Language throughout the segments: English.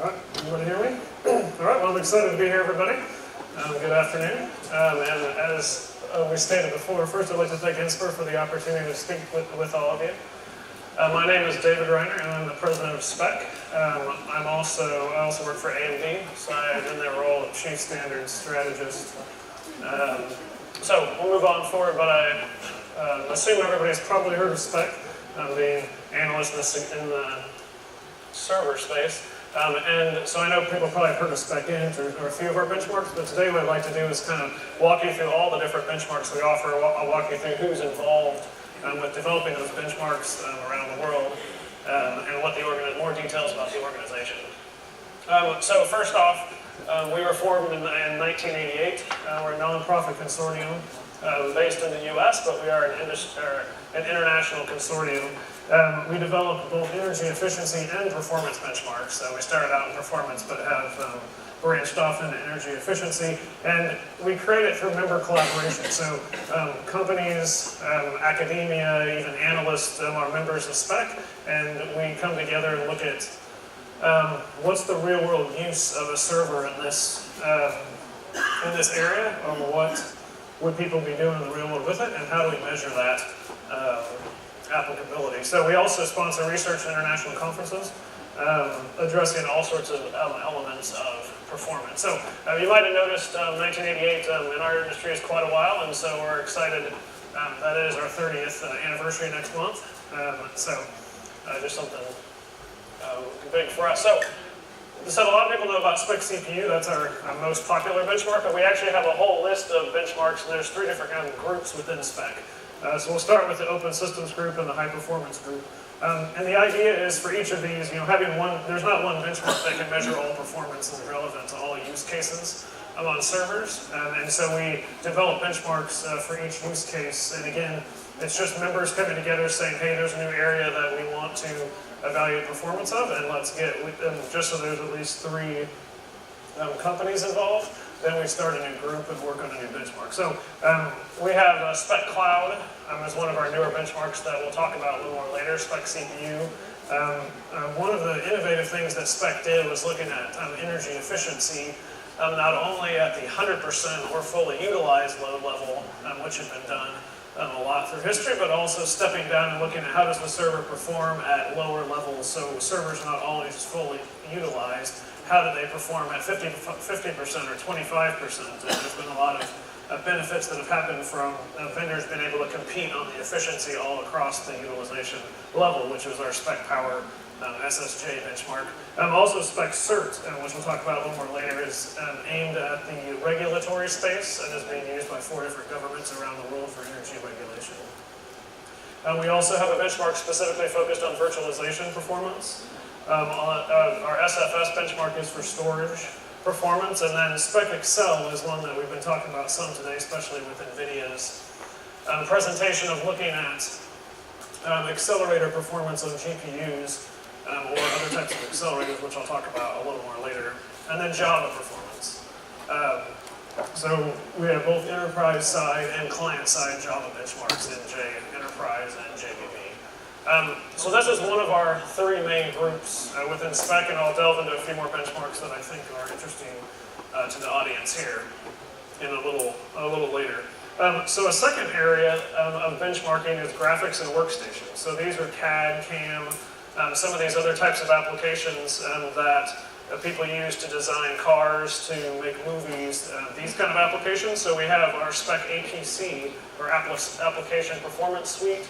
All right, everybody hear me? All right, well, I'm excited to be here, everybody. Good afternoon. And as we stated before, first I'd like to thank Inspur for the opportunity to speak with all of you. My name is David Reiner, and I'm the president of SPEC. I also work for AMD, so I'm in their role of Chief Standards Strategist. So we'll move on forward, but I assume everybody's probably heard of SPEC, being analyst in the server space. And so I know people probably have heard of SPEC Int or a few of our benchmarks, but today what I'd like to do is kind of walk you through all the different benchmarks we offer. I'll walk you through who's involved with developing those benchmarks around the world, and what more details about the organization. So first off, we were formed in 1988. We're a nonprofit consortium based in the U.S., but we are an international consortium. We develop both energy efficiency and performance benchmarks. We started out in performance, but have branched off into energy efficiency, and we create it through member collaboration. So companies, academia, even analysts are members of SPEC, and we come together and look at what's the real-world use of a server in this area, or what would people be doing in the real world with it, and how do we measure that applicability. So we also sponsor research and international conferences, addressing all sorts of elements of performance. So you might have noticed 1988 in our industry is quite a while, and so we're excited. That is our 30th anniversary next month. Just something big for us. So a lot of people know about SPEC CPU. That's our most popular benchmark, but we actually have a whole list of benchmarks, and there's 3 different kind of groups within SPEC. So we'll start with the Open Systems group and the High Performance group. And the idea is for each of these, having there's not one benchmark that can measure all performance and is relevant to all use cases on servers. And so we develop benchmarks for each use case. And again, it's just members coming together saying, hey, there's a new area that we want to evaluate performance of, and let's get with them, just so there's at least 3 companies involved. Then we start a new group and work on a new benchmark. So we have SPEC Cloud as one of our newer benchmarks that we'll talk about a little more later, SPEC CPU. One of the innovative things that SPEC did was looking at energy efficiency, not only at the 100% or fully utilized load level, which had been done a lot through history, but also stepping down and looking at how does the server perform at lower levels, so servers not always fully utilized. How do they perform at 50% or 25%? There's been a lot of benefits that have happened from vendors being able to compete on the efficiency all across the utilization level, which is our SPEC Power SSJ benchmark. Also SPEC CERT, which we'll talk about a little more later, is aimed at the regulatory space and is being used by 4 different governments around the world for energy regulation. We also have a benchmark specifically focused on virtualization performance. Our SFS benchmark is for storage performance, and then SPEC Excel is one that we've been talking about some today, especially with NVIDIA's presentation of looking at accelerator performance on GPUs or other types of accelerators, which I'll talk about a little more later, and then Java performance. So we have both enterprise side and client side Java benchmarks in J Enterprise and JVB. So this is one of our 3 main groups within SPEC, and I'll delve into a few more benchmarks that I think are interesting to the audience here in a little later. So a second area of benchmarking is graphics and workstations. So these are CAD, CAM, some of these other types of applications that people use to design cars, to make movies, these kind of applications. So we have our SPEC APC, or Application Performance Suite,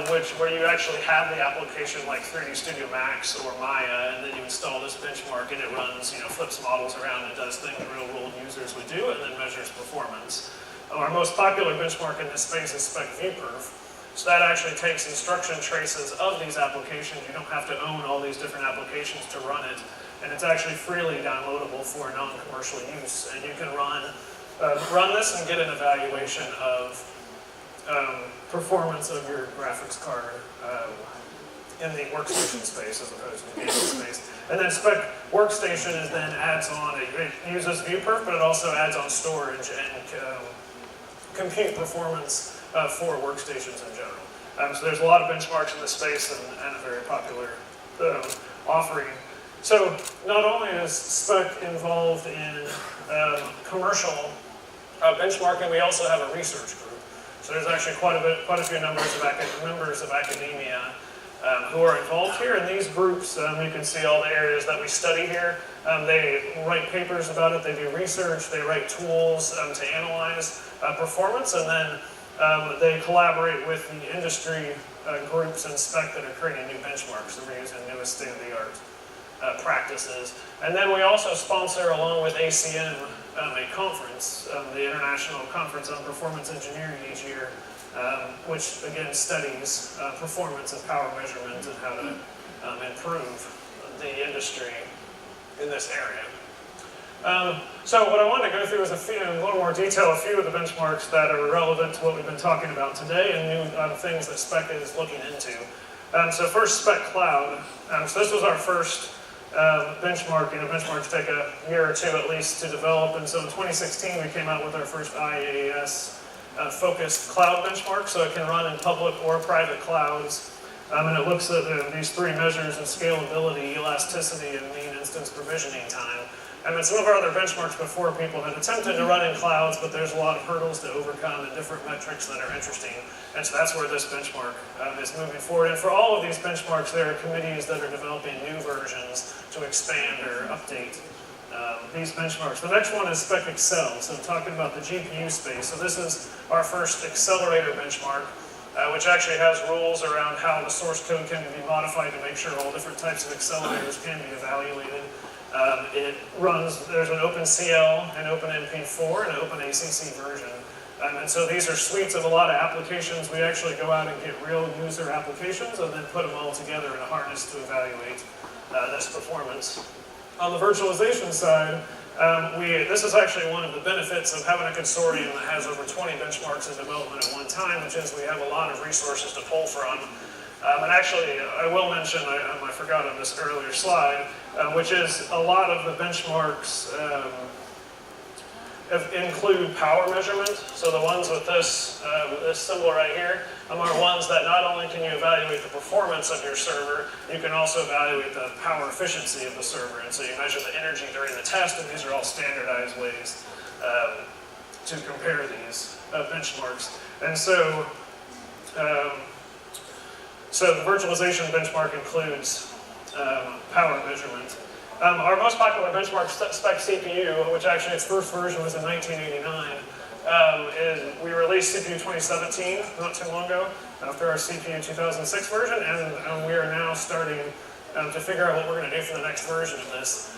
where you actually have the application like 3D Studio Max or Maya, and then you install this benchmark and it runs, flips models around and does things real world users would do, and then measures performance. Our most popular benchmark in this space is SPEC ViewPerf. So that actually takes instruction traces of these applications. You don't have to own all these different applications to run it, and it's actually freely downloadable for non-commercial use. And you can run this and get an evaluation of performance of your graphics card in the workstation space as opposed to the gaming space. And then SPEC Workstation then adds on, it uses ViewPerf, but it also adds on storage and compute performance for workstations in general. So there's a lot of benchmarks in this space and a very popular offering. So not only is SPEC involved in commercial benchmarking, we also have a research group. So there's actually quite a few members of academia who are involved here. In these groups, you can see all the areas that we study here. They write papers about it, they do research, they write tools to analyze performance, and then they collaborate with the industry groups in SPEC that are creating new benchmarks. So we're using the newest state-of-the-art practices. And then we also sponsor, along with ACM, a conference, the International Conference on Performance Engineering each year, which again studies performance and power measurement and how to improve the industry in this area. So what I wanted to go through is in a little more detail a few of the benchmarks that are relevant to what we've been talking about today and new things that SPEC is looking into. So first, SPEC Cloud. So this was our first benchmark. Benchmarks take a year or two at least to develop, and so in 2016 we came out with our first IaaS focused cloud benchmark, so it can run in public or private clouds. And it looks at these three measures of scalability, elasticity, and mean instance provisioning time. And some of our other benchmarks before, people had attempted to run in clouds, but there's a lot of hurdles to overcome and different metrics that are interesting. And so that's where this benchmark is moving forward. And for all of these benchmarks, there are committees that are developing new versions to expand or update these benchmarks. The next one is SPEC Excel, so talking about the GPU space. So this is our first accelerator benchmark, which actually has rules around how the source code can be modified to make sure all different types of accelerators can be evaluated. It runs, there's an OpenCL, an OpenMP4, and an OpenACC version. And so these are suites of a lot of applications. We actually go out and get real user applications and then put them all together in a harness to evaluate this performance. On the virtualization side, this is actually one of the benefits of having a consortium that has over 20 benchmarks in development at one time, which is we have a lot of resources to pull from. And actually, I will mention, I forgot on this earlier slide, which is a lot of the benchmarks include power measurement. So the ones with this symbol right here are ones that not only can you evaluate the performance of your server, you can also evaluate the power efficiency of the server. And so you measure the energy during the test, and these are all standardized ways to compare these benchmarks. And so, so the virtualization benchmark includes power measurement. Our most popular benchmark, SPEC CPU, which actually its first version was in 1989, we released CPU 2017 not too long ago after our CPU 2006 version, and we are now starting to figure out what we're going to do for the next version of this.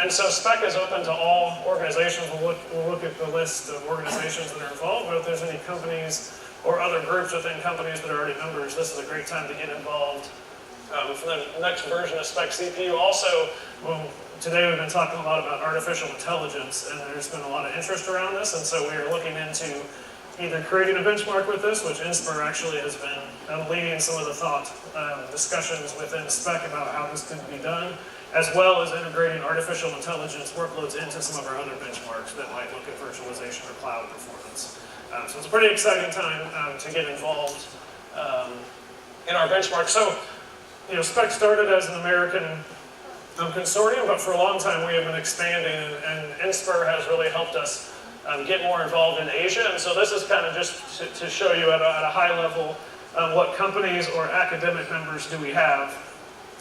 And so SPEC is open to all organizations. We'll look at the list of organizations that are involved, but if there's any companies or other groups within companies that are already members, this is a great time to get involved. For the next version of SPEC CPU. Also, today we've been talking a lot about artificial intelligence, and there's been a lot of interest around this, and so we are looking into either creating a benchmark with this, which Inspur actually has been leading some of the thought discussions within SPEC about how this could be done, as well as integrating artificial intelligence workloads into some of our other benchmarks that might look at virtualization or cloud performance. So it's a pretty exciting time to get involved in our benchmark. So, SPEC started as an American consortium, but for a long time we have been expanding, and Inspur has really helped us get more involved in Asia. And so this is kind of just to show you at a high level what companies or academic members do we have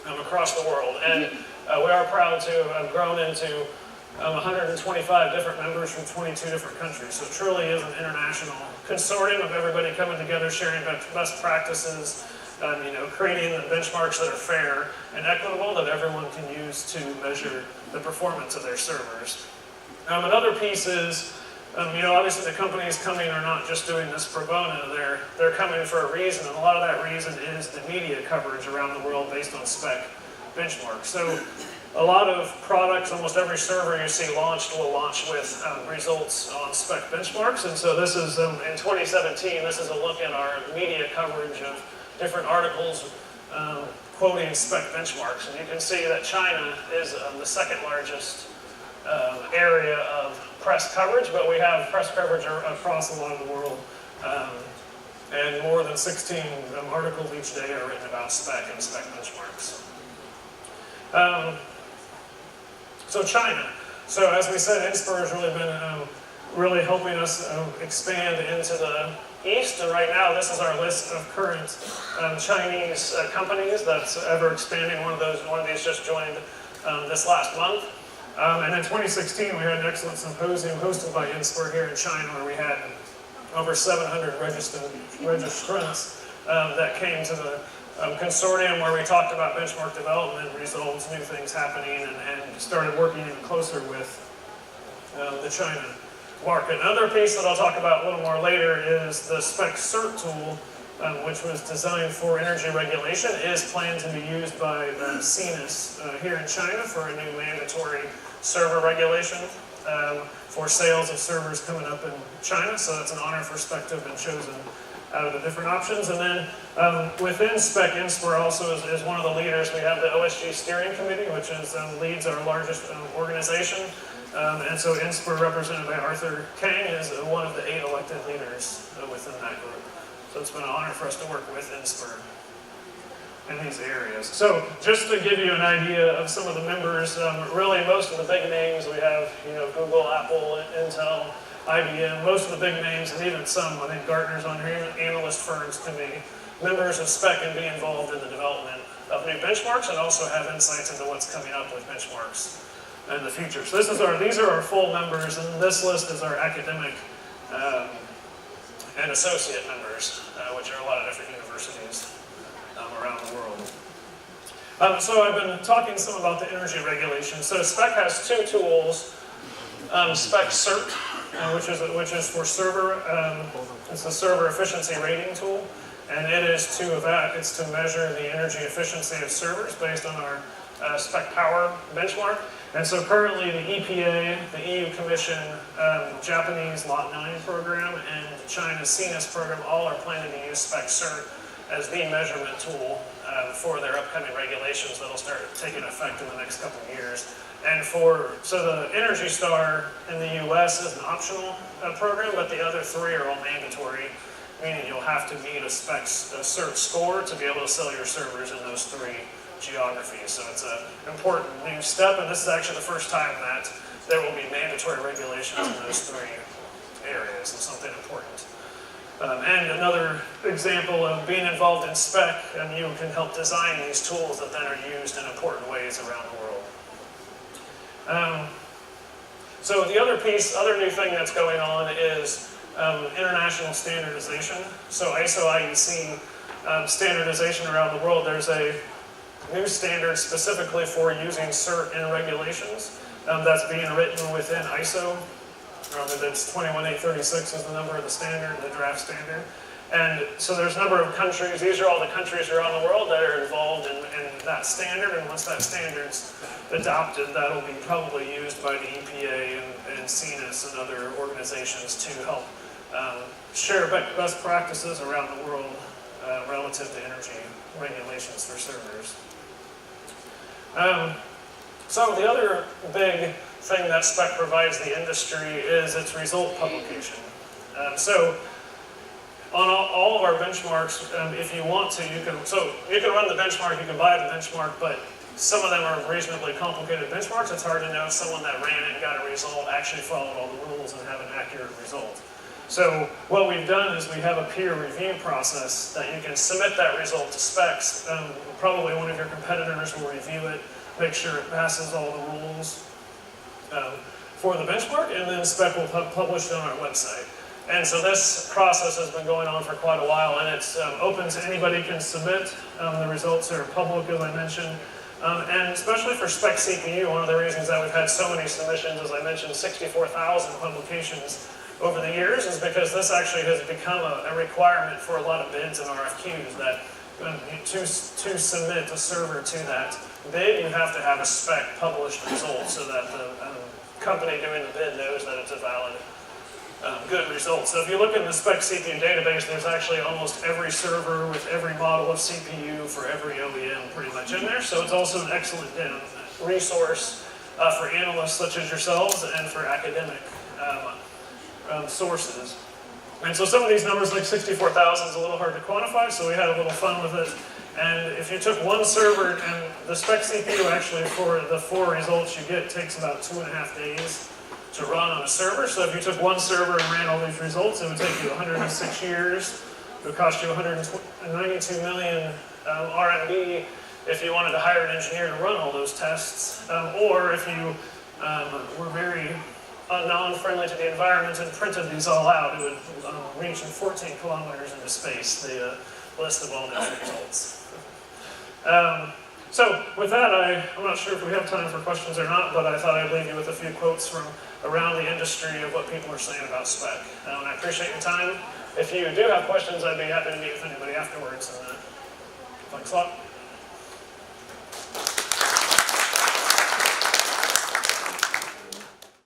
across the world. And we are proud to have grown into 125 different members from 22 different countries. So it truly is an international consortium of everybody coming together, sharing best practices, creating the benchmarks that are fair and equitable that everyone can use to measure the performance of their servers. Another piece is, obviously the companies coming are not just doing this pro bono, they're coming for a reason, and a lot of that reason is the media coverage around the world based on SPEC benchmarks. So a lot of products, almost every server you see launched will launch with results on SPEC benchmarks, and so this is, in 2017, this is a look at our media coverage of different articles quoting SPEC benchmarks. And you can see that China is the second largest area of press coverage, but we have press coverage across a lot of the world. And more than 16 articles each day are written about SPEC and SPEC benchmarks. So China. So as we said, Inspur has really been really helping us expand into the east. And right now, this is our list of current Chinese companies that's ever expanding. One of these just joined this last month. And in 2016, we had an excellent symposium hosted by Inspur here in China, where we had over 700 registrants that came to the consortium, where we talked about benchmark development results, new things happening, and started working even closer with the China market. Another piece that I'll talk about a little more later is the SPEC CERT tool, which was designed for energy regulation, is planned to be used by CNIS here in China for a new mandatory server regulation for sales of servers coming up in China. So that's an honor for SPEC to have been chosen out of the different options. And then within SPEC, Inspur also is one of the leaders. We have the OSG Steering Committee, which leads our largest organization. And so Inspur, represented by Arthur Kang, is one of the 8 elected leaders within that group. So it's been an honor for us to work with Inspur in these areas. So just to give you an idea of some of the members, really most of the big names we have, Google, Apple, Intel, IBM, most of the big names, and even some, I think Gartner's on here, analyst firms can be members of SPEC and be involved in the development of new benchmarks and also have insights into what's coming up with benchmarks in the future. So these are our full members, and this list is our academic and associate members, which are a lot of different universities around the world. So I've been talking some about the energy regulation. So SPEC has 2 tools, SPEC CERT, which is for server. It's a server efficiency rating tool, and it's to measure the energy efficiency of servers based on our SPEC Power benchmark. And so currently the EPA, the EU Commission, Japanese Lot 9 program, and China's CNIS program all are planning to use SPEC CERT as the measurement tool for their upcoming regulations that will start taking effect in the next couple of years. And so the Energy Star in the US is an optional program, but the other 3 are all mandatory, meaning you'll have to meet a SPEC CERT score to be able to sell your servers in those 3 geographies. So it's an important new step, and this is actually the first time that there will be mandatory regulations in those 3 areas, so something important. And another example of being involved in SPEC, and you can help design these tools that then are used in important ways around the world. So the other new thing that's going on is international standardization. So ISO IEC standardization around the world. There's a new standard specifically for using CERT in regulations that's being written within ISO. That's 21836 is the number of the standard, the draft standard. And so there's a number of countries, these are all the countries around the world that are involved in that standard, and once that standard's adopted, that'll be probably used by the EPA and CNIS and other organizations to help share best practices around the world relative to energy regulations for servers. So the other big thing that SPEC provides the industry is its result publication. So on all of our benchmarks, if you want to, you can run the benchmark, you can buy the benchmark, but some of them are reasonably complicated benchmarks. It's hard to know if someone that ran it and got a result actually followed all the rules and have an accurate result. So what we've done is we have a peer review process that you can submit that result to SPECs. Probably one of your competitors will review it, make sure it passes all the rules for the benchmark, and then SPEC will publish it on our website. And so this process has been going on for quite a while, and it's open to anybody can submit. The results are public, as I mentioned. And especially for SPEC CPU, one of the reasons that we've had so many submissions, as I mentioned, 64,000 publications over the years, is because this actually has become a requirement for a lot of bids and RFQs that to submit a server to that bid, you have to have a SPEC published result so that the company doing the bid knows that it's a valid good result. So if you look in the SPEC CPU database, there's actually almost every server with every model of CPU for every OEM pretty much in there. So it's also an excellent resource for analysts such as yourselves and for academic sources. And so some of these numbers, like 64,000, is a little hard to quantify, so we had a little fun with it And if you took one server, and the SPEC CPU actually for the 4 results you get takes about 2.5 days to run on a server. So if you took one server and ran all these results, it would take you 106 years. It would cost you 192 million RMB if you wanted to hire an engineer to run all those tests. Or if you were very non-friendly to the environment and printed these all out, it would reach 14 kilometers into space, the list of all these results. So with that, I'm not sure if we have time for questions or not, but I thought I'd leave you with a few quotes from around the industry of what people are saying about SPEC. And I appreciate your time. If you do have questions, I'd be happy to meet with anybody afterwards. And thanks a lot.